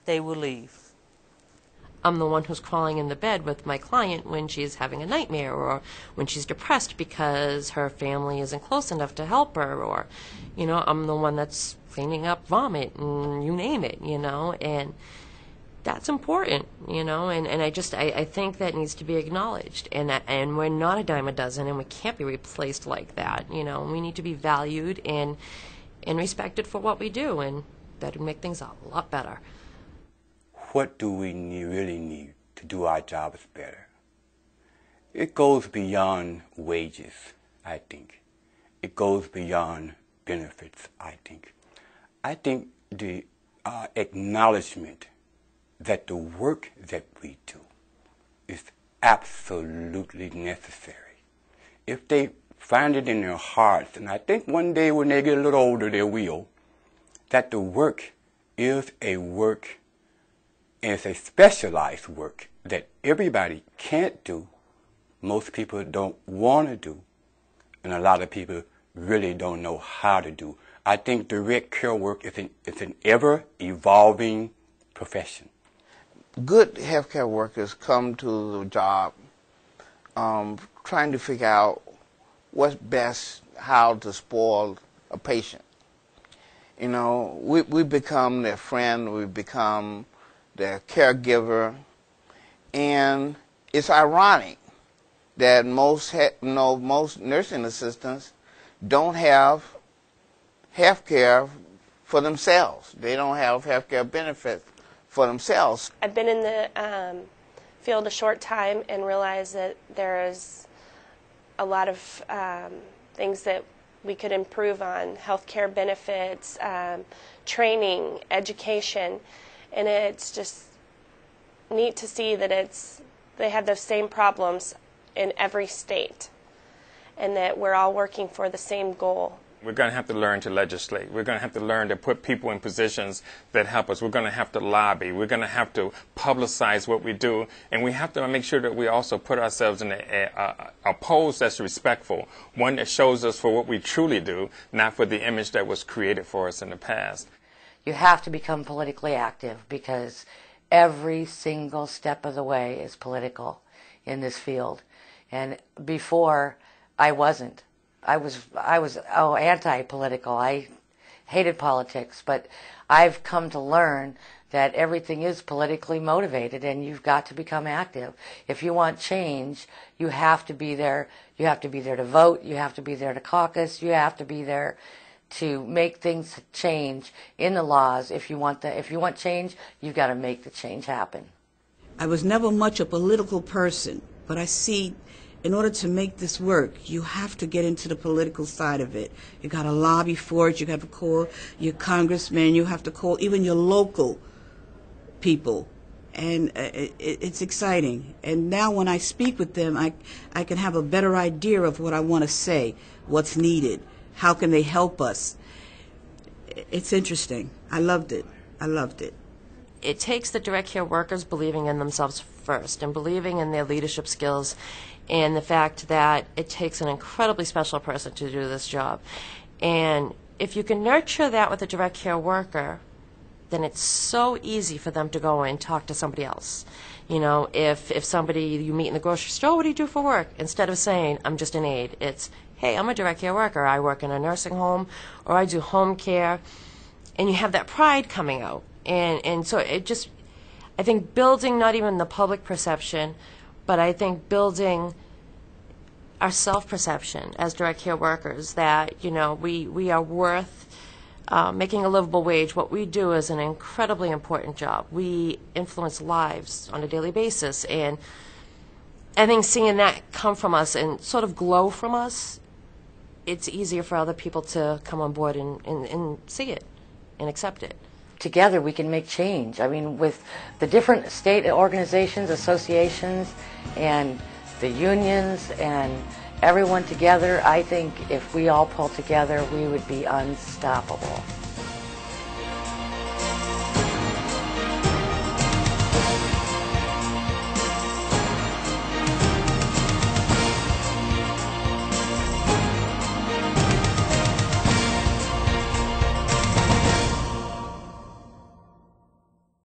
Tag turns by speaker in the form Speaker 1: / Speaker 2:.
Speaker 1: they will leave.
Speaker 2: I'm the one who's crawling in the bed with my client when she's having a nightmare or when she's depressed because her family isn't close enough to help her, or, I'm the one that's cleaning up vomit and you name it, and that's important, and I think that needs to be acknowledged, and we're not a dime a dozen, and we can't be replaced like that, we need to be valued and respected for what we do, and that would make things a lot better.
Speaker 3: What do we really need to do our jobs better? It goes beyond wages, I think. It goes beyond benefits, I think. I think the acknowledgement that the work that we do is absolutely necessary. If they find it in their hearts, and I think one day when they get a little older they will, that the work is a work, and it's a specialized work that everybody can't do, most people don't want to do, and a lot of people really don't know how to do. I think direct care work is an ever-evolving profession.
Speaker 4: Good healthcare workers come to the job trying to figure out what's best, how to spoil a patient. We become their friend, we become their caregiver, and it's ironic that most nursing assistants don't have health care for themselves. They don't have health care benefits for themselves.
Speaker 5: I've been in the field a short time and realized that there is a lot of things that we could improve on: health care benefits, training, education. And it's just neat to see that they have those same problems in every state, and that we're all working for the same goal.
Speaker 6: We're going to have to learn to legislate. We're going to have to learn to put people in positions that help us. We're going to have to lobby. We're going to have to publicize what we do. And we have to make sure that we also put ourselves in a pose that's respectful, one that shows us for what we truly do, not for the image that was created for us in the past.
Speaker 7: You have to become politically active because every single step of the way is political in this field. And before, I wasn't. I was anti-political. I hated politics, but I've come to learn that everything is politically motivated, and you've got to become active. If you want change, you have to be there. You have to be there to vote. You have to be there to caucus. You have to be there to make things change in the laws. If you want change, you've got to make the change happen.
Speaker 8: I was never much a political person, but I see in order to make this work, you have to get into the political side of it. You got to lobby for it. You have to call your congressman. You have to call even your local people, and it's exciting. And now when I speak with them, I can have a better idea of what I want to say, what's needed, how can they help us. It's interesting. I loved it. I loved it.
Speaker 2: It takes the direct care workers believing in themselves first and believing in their leadership skills, and the fact that it takes an incredibly special person to do this job. And if you can nurture that with a direct care worker, then it's so easy for them to go and talk to somebody else. If somebody you meet in the grocery store, what do you do for work? Instead of saying, I'm just an aide, it's, hey, I'm a direct care worker. I work in a nursing home, or I do home care. And you have that pride coming out. And so it just, I think building not even the public perception, but I think building our self-perception as direct care workers that, we are worth making a livable wage. What we do is an incredibly important job. We influence lives on a daily basis. And I think seeing that come from us and sort of glow from us, it's easier for other people to come on board and see it and accept it.
Speaker 7: Together we can make change. I mean, with the different state organizations, associations, and the unions, and everyone together, I think if we all pull together, we would be unstoppable.